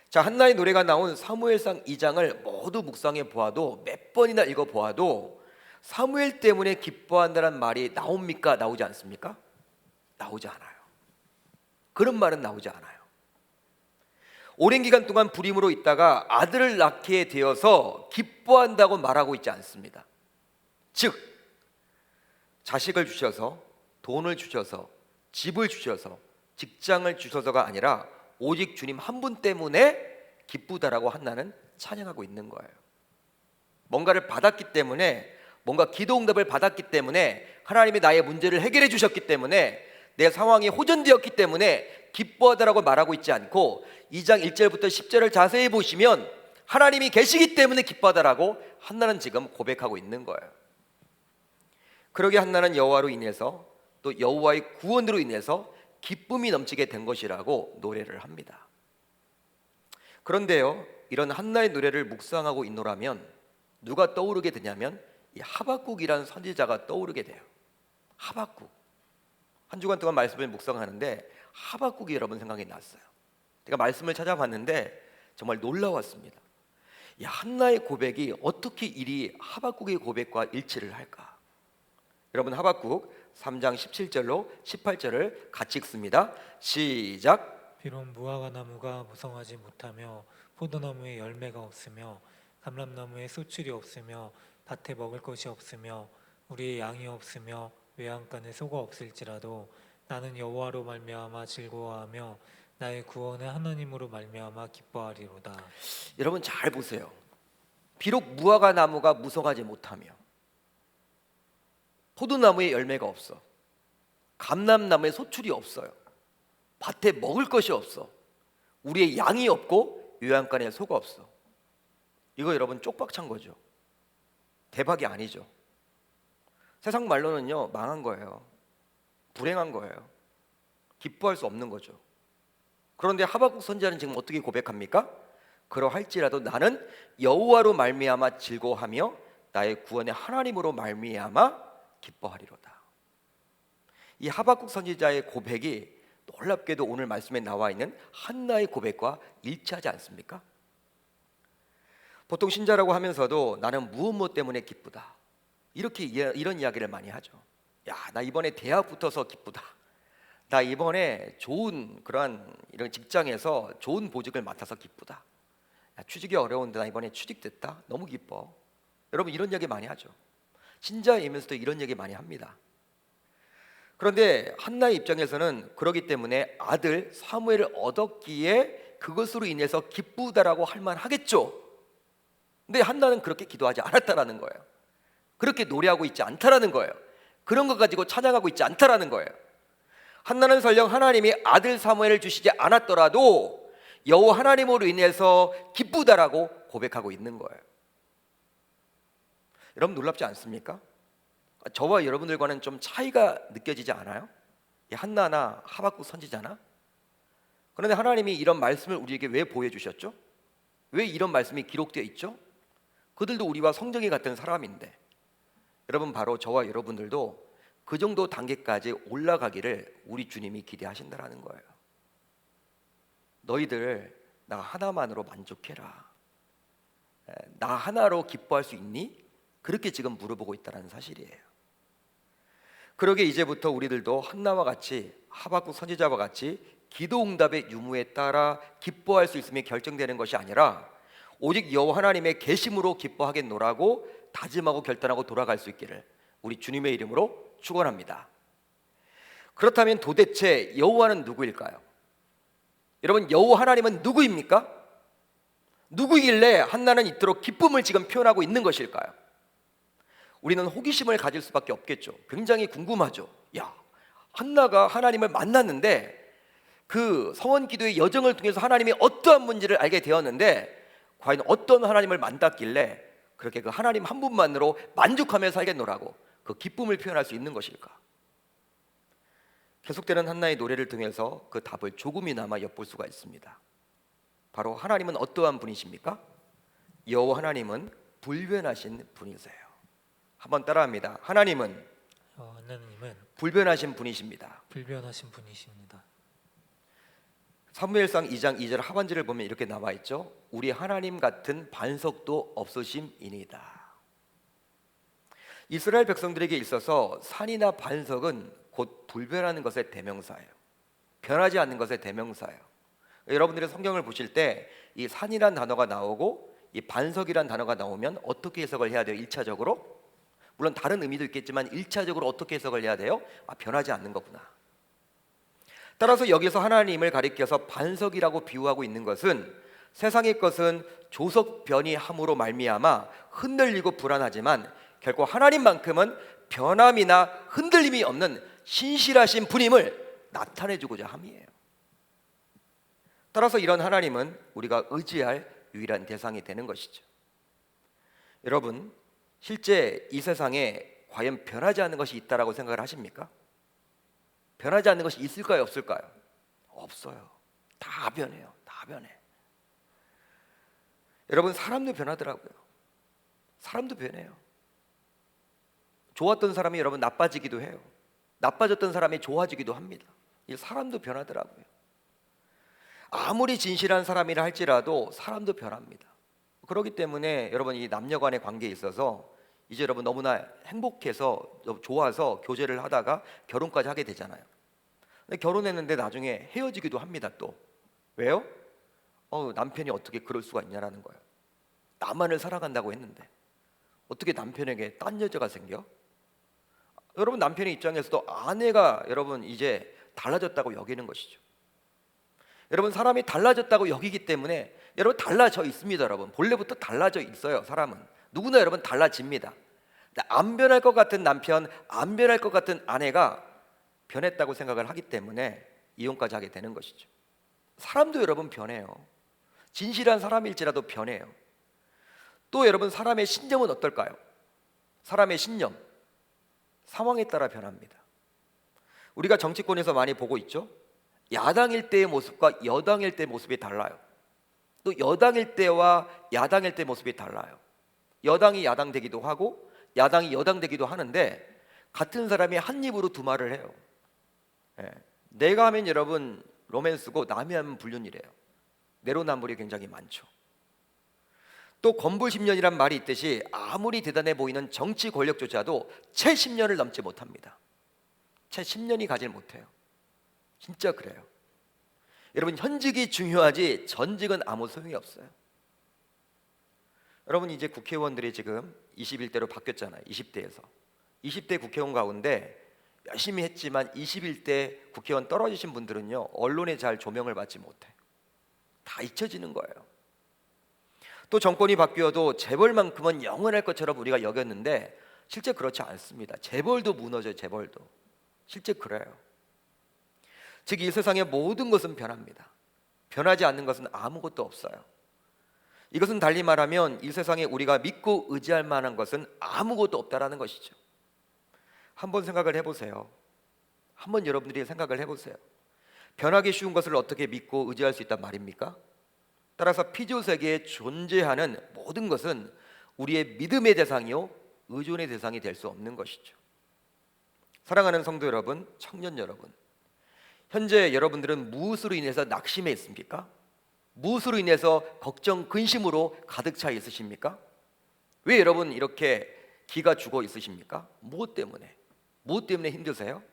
자, 한나의 노래가 나온 사무엘상 2장을 모두 묵상해 보아도 몇 번이나 읽어 보아도 사무엘 때문에 기뻐한다는 말이 나옵니까? 나오지 않습니까? 나오지 않아요. 그런 말은 나오지 않아요. 오랜 기간 동안 불임으로 있다가 아들을 낳게 되어서 기뻐한다고 말하고 있지 않습니다. 즉 자식을 주셔서 돈을 주셔서 집을 주셔서 직장을 주셔서가 아니라 오직 주님 한 분 때문에 기쁘다라고 한나는 찬양하고 있는 거예요. 뭔가를 받았기 때문에, 뭔가 기도 응답을 받았기 때문에, 하나님이 나의 문제를 해결해 주셨기 때문에, 내 상황이 호전되었기 때문에 기뻐하다라고 말하고 있지 않고 2장 1절부터 10절을 자세히 보시면 하나님이 계시기 때문에 기뻐하다라고 한나는 지금 고백하고 있는 거예요. 그러게 한나는 여호와로 인해서 또 여호와의 구원으로 인해서 기쁨이 넘치게 된 것이라고 노래를 합니다. 그런데요, 이런 한나의 노래를 묵상하고 있노라면 누가 떠오르게 되냐면 이 하박국이라는 선지자가 떠오르게 돼요. 하박국. 한 주간 동안 말씀을 묵상하는데 하박국이 여러분 생각이 났어요. 제가 말씀을 찾아봤는데 정말 놀라웠습니다. 이 한나의 고백이 어떻게 이리 하박국의 고백과 일치를 할까? 여러분 하박국 3장 17절로 18절을 같이 읽습니다. 시작. 비록 무화과 나무가 무성하지 못하며 포도나무에 열매가 없으며 감람나무에 소출이 없으며 밭에 먹을 것이 없으며 우리의 양이 없으며 외양간에 소가 없을지라도 나는 여호와로 말미암아 즐거워하며 나의 구원의 하나님으로 말미암아 기뻐하리로다. 여러분 잘 보세요. 비록 무화과 나무가 무성하지 못하며 포도나무에 열매가 없어, 감람나무에 소출이 없어요, 밭에 먹을 것이 없어, 우리의 양이 없고 요양간에 소가 없어. 이거 여러분 쪽박찬 거죠. 대박이 아니죠. 세상 말로는요 망한 거예요. 불행한 거예요. 기뻐할 수 없는 거죠. 그런데 하박국 선지자는 지금 어떻게 고백합니까? 그러할지라도 나는 여호와로 말미암아 즐거워하며 나의 구원의 하나님으로 말미암아 기뻐하리로다. 이 하박국 선지자의 고백이 놀랍게도 오늘 말씀에 나와 있는 한나의 고백과 일치하지 않습니까? 보통 신자라고 하면서도 나는 무엇 때문에 기쁘다, 이렇게 이런 이야기를 많이 하죠. 야, 나 이번에 대학 붙어서 기쁘다. 나 이번에 좋은 그러한 이런 직장에서 좋은 보직을 맡아서 기쁘다. 야, 취직이 어려운데 나 이번에 취직됐다. 너무 기뻐. 여러분 이런 이야기 많이 하죠. 신자이면서도 이런 얘기 많이 합니다. 그런데 한나의 입장에서는 그러기 때문에 아들 사무엘을 얻었기에 그것으로 인해서 기쁘다라고 할 만하겠죠. 근데 한나는 그렇게 기도하지 않았다라는 거예요. 그렇게 노래하고 있지 않다라는 거예요. 그런 것 가지고 찬양하고 있지 않다라는 거예요. 한나는 설령 하나님이 아들 사무엘을 주시지 않았더라도 여호와 하나님으로 인해서 기쁘다라고 고백하고 있는 거예요. 여러분 놀랍지 않습니까? 저와 여러분들과는 좀 차이가 느껴지지 않아요? 이 한나나 하박국 선지자나? 그런데 하나님이 이런 말씀을 우리에게 왜 보여주셨죠? 왜 이런 말씀이 기록되어 있죠? 그들도 우리와 성정이 같은 사람인데, 여러분 바로 저와 여러분들도 그 정도 단계까지 올라가기를 우리 주님이 기대하신다라는 거예요. 너희들 나 하나만으로 만족해라. 나 하나로 기뻐할 수 있니? 그렇게 지금 물어보고 있다는 사실이에요. 그러게 이제부터 우리들도 한나와 같이, 하박국 선지자와 같이 기도 응답의 유무에 따라 기뻐할 수 있음이 결정되는 것이 아니라 오직 여호와 하나님의 계심으로 기뻐하겠노라고 다짐하고 결단하고 돌아갈 수 있기를 우리 주님의 이름으로 축원합니다. 그렇다면 도대체 여호와는 누구일까요? 여러분, 여호와 하나님은 누구입니까? 누구이길래 한나는 이토록 기쁨을 지금 표현하고 있는 것일까요? 우리는 호기심을 가질 수밖에 없겠죠. 굉장히 궁금하죠. 야, 한나가 하나님을 만났는데 그 성원 기도의 여정을 통해서 하나님이 어떠한 문제를 알게 되었는데 과연 어떤 하나님을 만났길래 그렇게 그 하나님 한 분만으로 만족하며 살겠노라고 그 기쁨을 표현할 수 있는 것일까? 계속되는 한나의 노래를 통해서 그 답을 조금이나마 엿볼 수가 있습니다. 바로 하나님은 어떠한 분이십니까? 여호와 하나님은 불변하신 분이세요. 한번 따라합니다. 하나님은 하나님은 불변하신 분이십니다. 불변하신 분이십니다. 사무엘상 2장 2절 하반절을 보면 이렇게 나와 있죠. 우리 하나님 같은 반석도 없으심이니이다. 이스라엘 백성들에게 있어서 산이나 반석은 곧 불변하는 것의 대명사예요. 변하지 않는 것의 대명사예요. 여러분들이 성경을 보실 때 이 산이란 단어가 나오고 이 반석이란 단어가 나오면 어떻게 해석을 해야 돼요? 1차적으로? 물론 다른 의미도 있겠지만 1차적으로 어떻게 해석을 해야 돼요? 변하지 않는 거구나. 따라서 여기서 하나님을 가리켜서 반석이라고 비유하고 있는 것은 세상의 것은 조석 변이함으로 말미암아 흔들리고 불안하지만 결코 하나님만큼은 변함이나 흔들림이 없는 신실하신 분임을 나타내주고자 함이에요. 따라서 이런 하나님은 우리가 의지할 유일한 대상이 되는 것이죠. 여러분, 실제 이 세상에 과연 변하지 않는 것이 있다라고 생각을 하십니까? 변하지 않는 것이 있을까요, 없을까요? 없어요. 다 변해요. 다 변해. 여러분, 사람도 변하더라고요. 사람도 변해요. 좋았던 사람이 여러분 나빠지기도 해요. 나빠졌던 사람이 좋아지기도 합니다. 이 사람도 변하더라고요. 아무리 진실한 사람이라 할지라도 사람도 변합니다. 그렇기 때문에 여러분, 이 남녀 간의 관계에 있어서 이제 여러분 너무나 행복해서 좋아서 교제를 하다가 결혼까지 하게 되잖아요. 근데 결혼했는데 나중에 헤어지기도 합니다. 또 왜요? 남편이 어떻게 그럴 수가 있냐라는 거예요. 나만을 사랑한다고 했는데 어떻게 남편에게 딴 여자가 생겨? 여러분, 남편의 입장에서도 아내가 여러분 이제 달라졌다고 여기는 것이죠. 여러분, 사람이 달라졌다고 여기기 때문에 여러분 달라져 있습니다. 여러분 본래부터 달라져 있어요. 사람은 누구나 여러분 달라집니다. 안 변할 것 같은 남편, 안 변할 것 같은 아내가 변했다고 생각을 하기 때문에 이혼까지 하게 되는 것이죠. 사람도 여러분 변해요. 진실한 사람일지라도 변해요. 또 여러분, 사람의 신념은 어떨까요? 사람의 신념, 상황에 따라 변합니다. 우리가 정치권에서 많이 보고 있죠. 야당일 때의 모습과 여당일 때의 모습이 달라요. 또 여당일 때와 야당일 때의 모습이 달라요. 여당이 야당 되기도 하고 야당이 여당 되기도 하는데 같은 사람이 한 입으로 두 말을 해요. 내가 하면 여러분 로맨스고 남이 하면 불륜이래요. 내로남불이 굉장히 많죠. 또 건불10년이란 말이 있듯이 아무리 대단해 보이는 정치 권력조차도 채 10년을 넘지 못합니다. 채 10년이 가질 못해요. 진짜 그래요. 여러분, 현직이 중요하지 전직은 아무 소용이 없어요. 여러분, 이제 국회의원들이 지금 21대로 바뀌었잖아요. 20대에서 20대 국회의원 가운데 열심히 했지만 21대 국회의원 떨어지신 분들은요, 언론에 잘 조명을 받지 못해. 다 잊혀지는 거예요. 또 정권이 바뀌어도 재벌만큼은 영원할 것처럼 우리가 여겼는데 실제 그렇지 않습니다. 재벌도 무너져요. 재벌도 실제 그래요. 즉, 이 세상의 모든 것은 변합니다. 변하지 않는 것은 아무것도 없어요. 이것은 달리 말하면 이 세상에 우리가 믿고 의지할 만한 것은 아무것도 없다라는 것이죠. 한번 생각을 해보세요. 한번 여러분들이 생각을 해보세요. 변하기 쉬운 것을 어떻게 믿고 의지할 수 있단 말입니까? 따라서 피조 세계에 존재하는 모든 것은 우리의 믿음의 대상이요 의존의 대상이 될 수 없는 것이죠. 사랑하는 성도 여러분, 청년 여러분, 현재 여러분들은 무엇으로 인해서 낙심해 있습니까? 무엇으로 인해서 걱정, 근심으로 가득 차 있으십니까? 왜 여러분 이렇게 기가 죽어 있으십니까? 무엇 때문에? 무엇 때문에 힘드세요?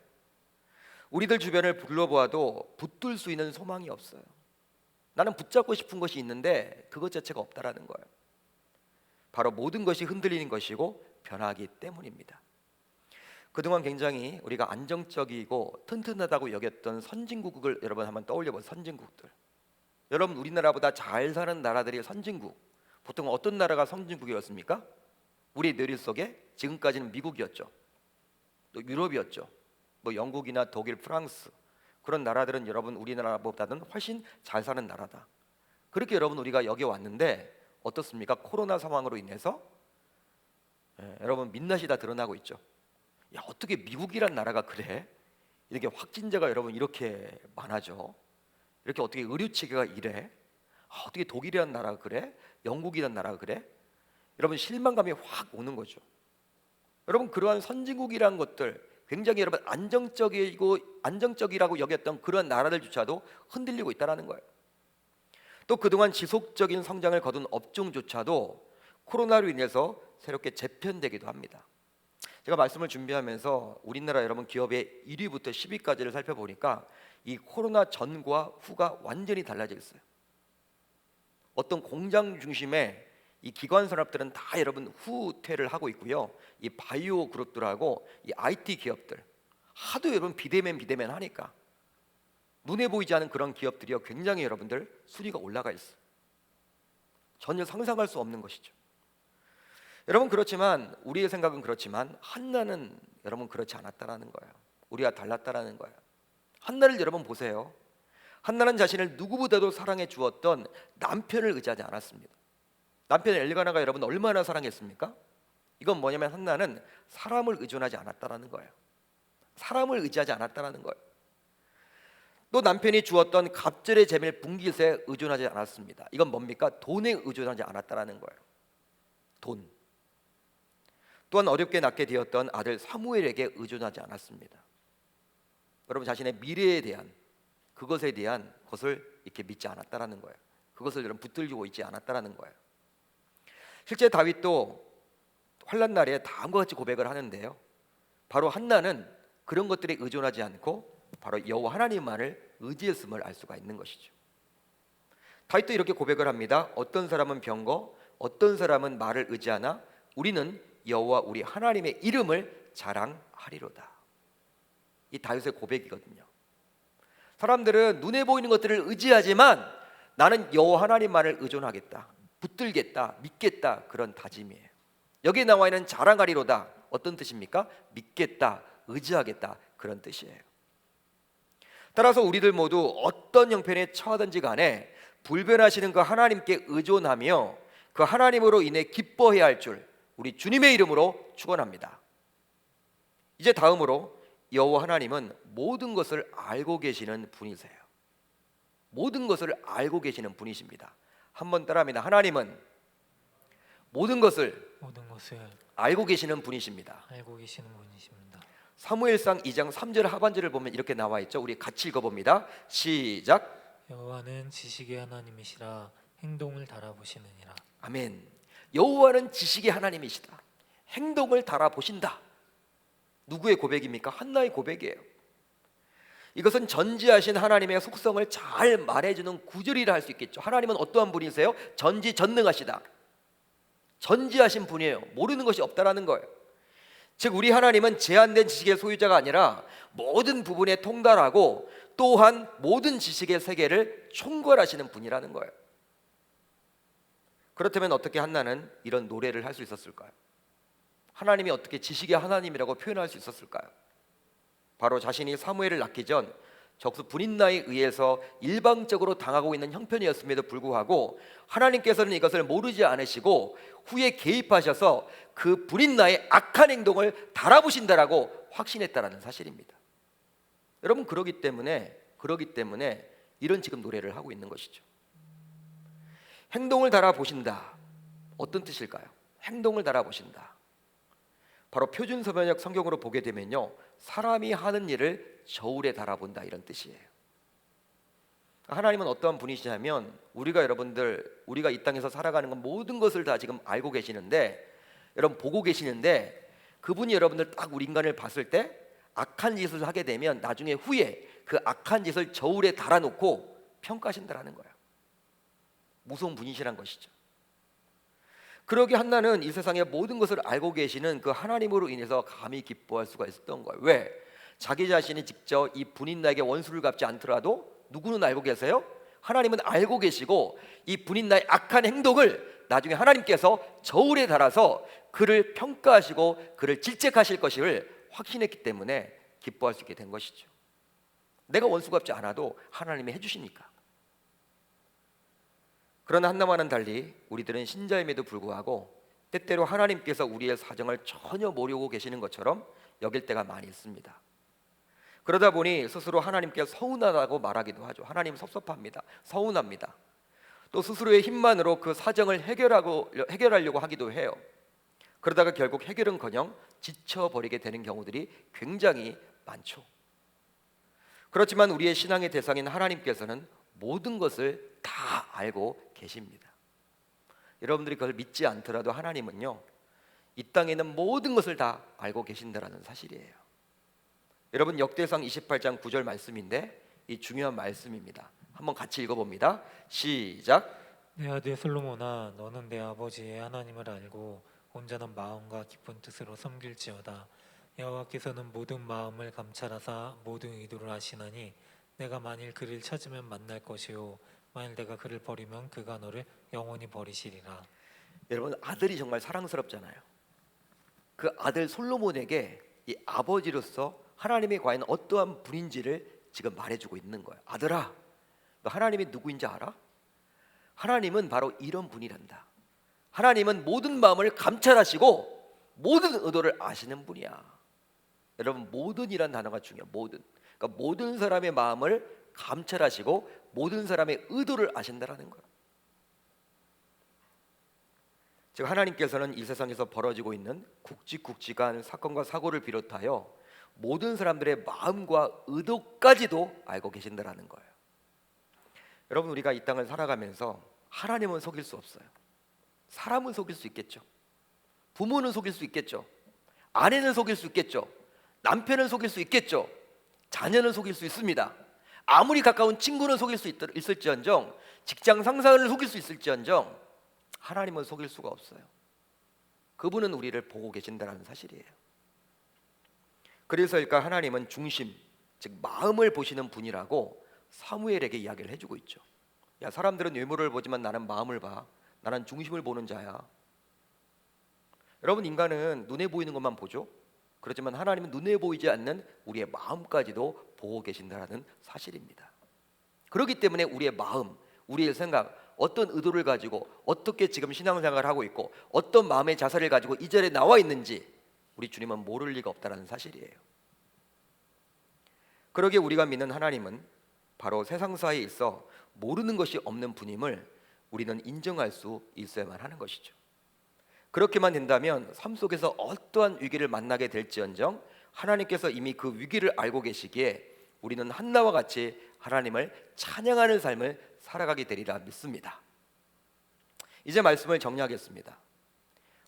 우리들 주변을 둘러보아도 붙들 수 있는 소망이 없어요. 나는 붙잡고 싶은 것이 있는데 그것 자체가 없다라는 거예요. 바로 모든 것이 흔들리는 것이고 변하기 때문입니다. 그동안 굉장히 우리가 안정적이고 튼튼하다고 여겼던 선진국을 여러분 한번 떠올려 보세요. 선진국들. 여러분 우리나라보다 잘 사는 나라들이 선진국. 보통 어떤 나라가 선진국이었습니까? 우리 뇌리 속에 지금까지는 미국이었죠. 또 유럽이었죠. 뭐 영국이나 독일, 프랑스 그런 나라들은 여러분 우리나라보다는 훨씬 잘 사는 나라다. 그렇게 여러분 우리가 여겨왔는데 어떻습니까? 코로나 상황으로 인해서 여러분 민낯이 다 드러나고 있죠. 야, 어떻게 미국이란 나라가 그래? 이렇게 확진자가 여러분 이렇게 많아져? 이렇게 어떻게 의료 체계가 이래? 어떻게 독일이란 나라가 그래? 영국이란 나라가 그래? 여러분 실망감이 확 오는 거죠. 여러분 그러한 선진국이란 것들 굉장히 여러분 안정적이라고 여겼던 그런 나라들조차도 흔들리고 있다라는 거예요. 또 그동안 지속적인 성장을 거둔 업종조차도 코로나로 인해서 새롭게 재편되기도 합니다. 제가 말씀을 준비하면서 우리나라 여러분 기업의 1위부터 10위까지를 살펴보니까 이 코로나 전과 후가 완전히 달라져 있어요. 어떤 공장 중심의 이 기관 산업들은 다 여러분 후퇴를 하고 있고요. 이 바이오 그룹들하고 이 IT 기업들 하도 여러분 비대면 하니까 눈에 보이지 않은 그런 기업들이요 굉장히 여러분들 순위가 올라가 있어요. 전혀 상상할 수 없는 것이죠. 여러분 그렇지만 우리의 생각은 그렇지만 한나는 여러분 그렇지 않았다라는 거예요. 우리가 달랐다라는 거예요. 한나를 여러분 보세요. 한나는 자신을 누구보다도 사랑해 주었던 남편을 의지하지 않았습니다. 남편 엘가나가 여러분 얼마나 사랑했습니까? 이건 뭐냐면 한나는 사람을 의존하지 않았다라는 거예요. 사람을 의지하지 않았다라는 거예요. 또 남편이 주었던 갑절의 재밀 분깃에 의존하지 않았습니다. 이건 뭡니까? 돈에 의존하지 않았다라는 거예요. 돈. 또한 어렵게 낳게 되었던 아들 사무엘에게 의존하지 않았습니다. 여러분 자신의 미래에 대한 그것에 대한 것을 이렇게 믿지 않았다라는 거예요. 그것을 여러분 붙들고 있지 않았다라는 거예요. 실제 다윗도 환난 날에 다음과 같이 고백을 하는데요. 바로 한나는 그런 것들에 의존하지 않고 바로 여호와 하나님만을 의지했음을 알 수가 있는 것이죠. 다윗도 이렇게 고백을 합니다. 어떤 사람은 병거, 어떤 사람은 말을 의지하나 우리는 여호와 우리 하나님의 이름을 자랑하리로다. 이 다윗의 고백이거든요. 사람들은 눈에 보이는 것들을 의지하지만 나는 여호와 하나님만을 의존하겠다, 붙들겠다, 믿겠다 그런 다짐이에요. 여기에 나와 있는 자랑하리로다 어떤 뜻입니까? 믿겠다, 의지하겠다 그런 뜻이에요. 따라서 우리들 모두 어떤 형편에 처하든지 간에 불변하시는 그 하나님께 의존하며 그 하나님으로 인해 기뻐해야 할 줄 우리 주님의 이름으로 축원합니다. 이제 다음으로 여호와 하나님은 모든 것을 알고 계시는 분이세요. 모든 것을 알고 계시는 분이십니다. 한번 따라합니다. 하나님은 모든 것을 알고 계시는 분이십니다. 알고 계시는 분이십니다. 사무엘상 2장 3절 하반절을 보면 이렇게 나와 있죠. 우리 같이 읽어봅니다. 시작. 여호와는 지식의 하나님이시라 행동을 달아보시느니라. 아멘. 여호와는 지식의 하나님이시다. 행동을 달아보신다. 누구의 고백입니까? 한나의 고백이에요. 이것은 전지하신 하나님의 속성을 잘 말해주는 구절이라 할 수 있겠죠. 하나님은 어떠한 분이세요? 전지전능하시다. 전지하신 분이에요. 모르는 것이 없다라는 거예요. 즉 우리 하나님은 제한된 지식의 소유자가 아니라 모든 부분에 통달하고 또한 모든 지식의 세계를 총괄하시는 분이라는 거예요. 그렇다면 어떻게 한나는 이런 노래를 할 수 있었을까요? 하나님이 어떻게 지식의 하나님이라고 표현할 수 있었을까요? 바로 자신이 사무엘을 낳기 전 적수 분인나에 의해서 일방적으로 당하고 있는 형편이었음에도 불구하고 하나님께서는 이것을 모르지 않으시고 후에 개입하셔서 그 분인나의 악한 행동을 달아보신다라고 확신했다라는 사실입니다. 여러분 그러기 때문에 이런 지금 노래를 하고 있는 것이죠. 행동을 달아보신다. 어떤 뜻일까요? 행동을 달아보신다. 바로 표준서변역 성경으로 보게 되면요, 사람이 하는 일을 저울에 달아본다 이런 뜻이에요. 하나님은 어떠한 분이시냐면 우리가 이 땅에서 살아가는 건 모든 것을 다 지금 알고 계시는데, 여러분 보고 계시는데, 그분이 여러분들 딱 우리 인간을 봤을 때 악한 짓을 하게 되면 나중에 후에 그 악한 짓을 저울에 달아놓고 평가하신다라는 거예요. 무서운 분이시란 것이죠. 그러게 한나는 이 세상의 모든 것을 알고 계시는 그 하나님으로 인해서 감히 기뻐할 수가 있었던 거예요. 왜? 자기 자신이 직접 이 분인 나에게 원수를 갚지 않더라도 누구는 알고 계세요? 하나님은 알고 계시고 이 분인 나의 악한 행동을 나중에 하나님께서 저울에 달아서 그를 평가하시고 그를 질책하실 것을 확신했기 때문에 기뻐할 수 있게 된 것이죠. 내가 원수 갚지 않아도 하나님이 해주시니까. 그러나 한나와는 달리 우리들은 신자임에도 불구하고 때때로 하나님께서 우리의 사정을 전혀 모르고 계시는 것처럼 여길 때가 많이 있습니다. 그러다 보니 스스로 하나님께 서운하다고 말하기도 하죠. 하나님 섭섭합니다, 서운합니다. 또 스스로의 힘만으로 그 사정을 해결하려고 하기도 해요. 그러다가 결국 해결은커녕 지쳐버리게 되는 경우들이 굉장히 많죠. 그렇지만 우리의 신앙의 대상인 하나님께서는 모든 것을 다 알고 계십니다. 여러분들이 그걸 믿지 않더라도 하나님은요, 이 땅에 있는 모든 것을 다 알고 계신다라는 사실이에요. 여러분 역대상 28장 9절 말씀인데 이 중요한 말씀입니다. 한번 같이 읽어봅니다. 시작. 내 아들 솔로몬아, 너는 내 아버지의 하나님을 알고 온전한 마음과 깊은 뜻으로 섬길지어다. 여호와께서는 모든 마음을 감찰하사 모든 의도를 아시나니 내가 만일 그를 찾으면 만날 것이요 만일 내가 그를 버리면 그가 너를 영원히 버리시리라. 여러분 아들이 정말 사랑스럽잖아요. 그 아들 솔로몬에게 이 아버지로서 하나님이 과연 어떠한 분인지를 지금 말해주고 있는 거예요. 아들아, 너 하나님이 누구인지 알아? 하나님은 바로 이런 분이란다. 하나님은 모든 마음을 감찰하시고 모든 의도를 아시는 분이야. 여러분 모든이란 단어가 중요해요. 모든. 그러니까 모든 사람의 마음을 감찰하시고 모든 사람의 의도를 아신다라는 거예요. 즉 하나님께서는 이 세상에서 벌어지고 있는 굵직굵직한 사건과 사고를 비롯하여 모든 사람들의 마음과 의도까지도 알고 계신다라는 거예요. 여러분 우리가 이 땅을 살아가면서 하나님은 속일 수 없어요. 사람은 속일 수 있겠죠. 부모는 속일 수 있겠죠. 아내는 속일 수 있겠죠. 남편은 속일 수 있겠죠. 자녀는 속일 수 있습니다. 아무리 가까운 친구는 속일 수 있을지언정, 직장 상사를 속일 수 있을지언정 하나님은 속일 수가 없어요. 그분은 우리를 보고 계신다는 사실이에요. 그래서일까 하나님은 중심, 즉 마음을 보시는 분이라고 사무엘에게 이야기를 해주고 있죠. 야, 사람들은 외모를 보지만 나는 마음을 봐. 나는 중심을 보는 자야. 여러분 인간은 눈에 보이는 것만 보죠. 그렇지만 하나님은 눈에 보이지 않는 우리의 마음까지도 보고 계신다는 사실입니다. 그렇기 때문에 우리의 마음, 우리의 생각, 어떤 의도를 가지고 어떻게 지금 신앙생활을 하고 있고 어떤 마음의 자세를 가지고 이 자리에 나와 있는지 우리 주님은 모를 리가 없다는 사실이에요. 그러기에 우리가 믿는 하나님은 바로 세상사에 있어 모르는 것이 없는 분임을 우리는 인정할 수 있어야만 하는 것이죠. 그렇게만 된다면 삶 속에서 어떠한 위기를 만나게 될지언정 하나님께서 이미 그 위기를 알고 계시기에 우리는 한나와 같이 하나님을 찬양하는 삶을 살아가게 되리라 믿습니다. 이제 말씀을 정리하겠습니다.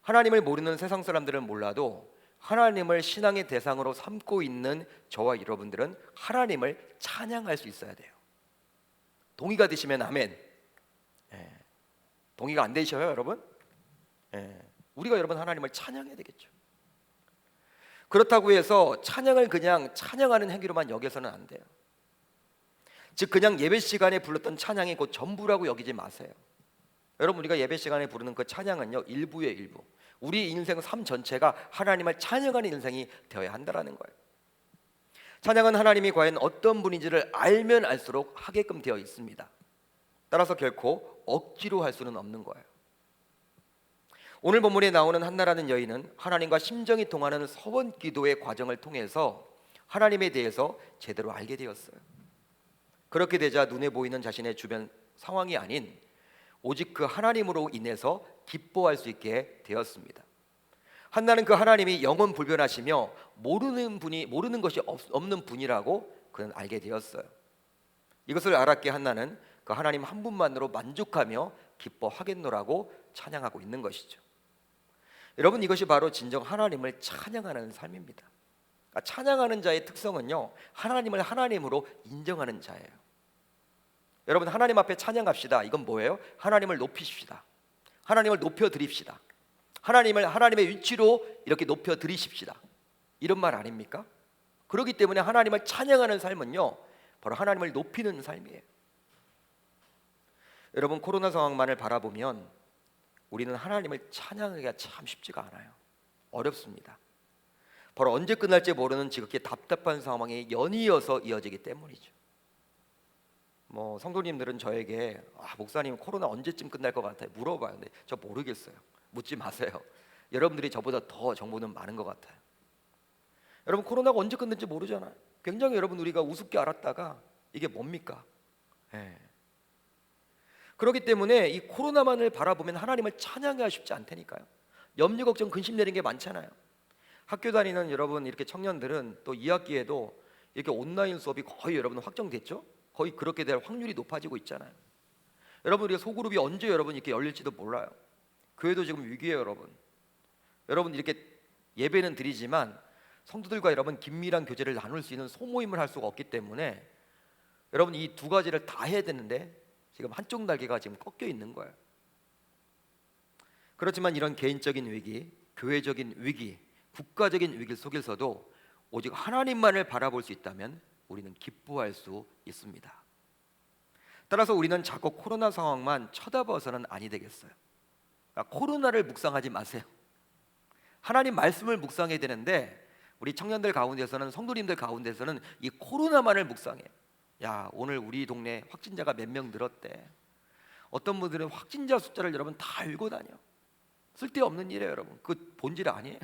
하나님을 모르는 세상 사람들은 몰라도 하나님을 신앙의 대상으로 삼고 있는 저와 여러분들은 하나님을 찬양할 수 있어야 돼요. 동의가 되시면 아멘. 동의가 안 되셔요 여러분? 우리가 여러분 하나님을 찬양해야 되겠죠. 그렇다고 해서 찬양을 그냥 찬양하는 행위로만 여겨서는 안 돼요. 즉 그냥 예배 시간에 불렀던 찬양이 곧 전부라고 여기지 마세요. 여러분 우리가 예배 시간에 부르는 그 찬양은요 일부의 일부. 우리 인생 삶 전체가 하나님을 찬양하는 인생이 되어야 한다라는 거예요. 찬양은 하나님이 과연 어떤 분인지를 알면 알수록 하게끔 되어 있습니다. 따라서 결코 억지로 할 수는 없는 거예요. 오늘 본문에 나오는 한나라는 여인은 하나님과 심정이 통하는 서원 기도의 과정을 통해서 하나님에 대해서 제대로 알게 되었어요. 그렇게 되자 눈에 보이는 자신의 주변 상황이 아닌 오직 그 하나님으로 인해서 기뻐할 수 있게 되었습니다. 한나는 그 하나님이 영원 불변하시며 모르는 것이 없는 분이라고 그는 알게 되었어요. 이것을 알았기에 한나는 그 하나님 한 분만으로 만족하며 기뻐하겠노라고 찬양하고 있는 것이죠. 여러분, 이것이 바로 진정 하나님을 찬양하는 삶입니다. 그러니까 찬양하는 자의 특성은요, 하나님을 하나님으로 인정하는 자예요. 여러분, 하나님 앞에 찬양합시다. 이건 뭐예요? 하나님을 높이십시다. 하나님을 높여드립시다. 하나님을 하나님의 위치로 이렇게 높여드리십시다. 이런 말 아닙니까? 그렇기 때문에 하나님을 찬양하는 삶은요, 바로 하나님을 높이는 삶이에요. 여러분, 코로나 상황만을 바라보면 우리는 하나님을 찬양하기가 참 쉽지가 않아요. 어렵습니다. 바로 언제 끝날지 모르는 지극히 답답한 상황이 연이어서 이어지기 때문이죠. 성도님들은 저에게 목사님 코로나 언제쯤 끝날 것 같아요? 물어봐요. 근데 저 모르겠어요. 묻지 마세요. 여러분들이 저보다 더 정보는 많은 것 같아요. 여러분, 코로나가 언제 끝날지 모르잖아요. 굉장히 여러분 우리가 우습게 알았다가 이게 뭡니까? 그렇기 때문에 이 코로나만을 바라보면 하나님을 찬양하기가 쉽지 않다니까요. 염려, 걱정, 근심 내린 게 많잖아요. 학교 다니는 여러분 이렇게 청년들은 또 2학기에도 이렇게 온라인 수업이 거의 여러분 확정됐죠? 거의 그렇게 될 확률이 높아지고 있잖아요. 여러분, 우리가 소그룹이 언제 여러분 이렇게 열릴지도 몰라요. 교회도 지금 위기예요, 여러분. 여러분, 이렇게 예배는 드리지만 성도들과 여러분 긴밀한 교제를 나눌 수 있는 소모임을 할 수가 없기 때문에 여러분 이 두 가지를 다 해야 되는데 지금 한쪽 날개가 지금 꺾여 있는 거예요. 그렇지만 이런 개인적인 위기, 교회적인 위기, 국가적인 위기 속에서도 오직 하나님만을 바라볼 수 있다면 우리는 기뻐할 수 있습니다. 따라서 우리는 자꾸 코로나 상황만 쳐다봐서는 아니 되겠어요. 그러니까 코로나를 묵상하지 마세요. 하나님 말씀을 묵상해야 되는데 우리 청년들 가운데서는, 성도님들 가운데서는 이 코로나만을 묵상해요. 야, 오늘 우리 동네 확진자가 몇 명 늘었대. 어떤 분들은 확진자 숫자를 여러분 다 읽고 다녀. 쓸데없는 일이에요, 여러분. 그 본질 아니에요.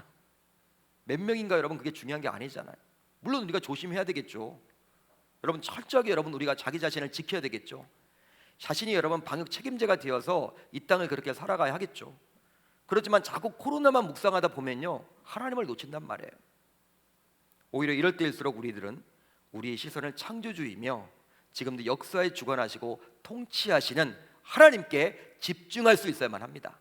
몇 명인가 여러분 그게 중요한 게 아니잖아요. 물론 우리가 조심해야 되겠죠. 여러분 철저하게 여러분 우리가 자기 자신을 지켜야 되겠죠. 자신이 여러분 방역 책임자가 되어서 이 땅을 그렇게 살아가야 하겠죠. 그렇지만 자꾸 코로나만 묵상하다 보면요, 하나님을 놓친단 말이에요. 오히려 이럴 때일수록 우리들은 우리의 시선을 창조주이며 지금도 역사에 주관하시고 통치하시는 하나님께 집중할 수 있어야만 합니다.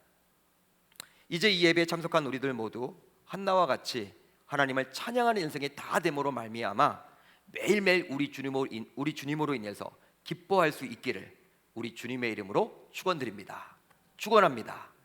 이제 이 예배에 참석한 우리들 모두 한나와 같이 하나님을 찬양하는 인생이 다 됨으로 말미암아 매일매일 우리 주님으로 인해서 기뻐할 수 있기를 우리 주님의 이름으로 축원드립니다. 축원합니다.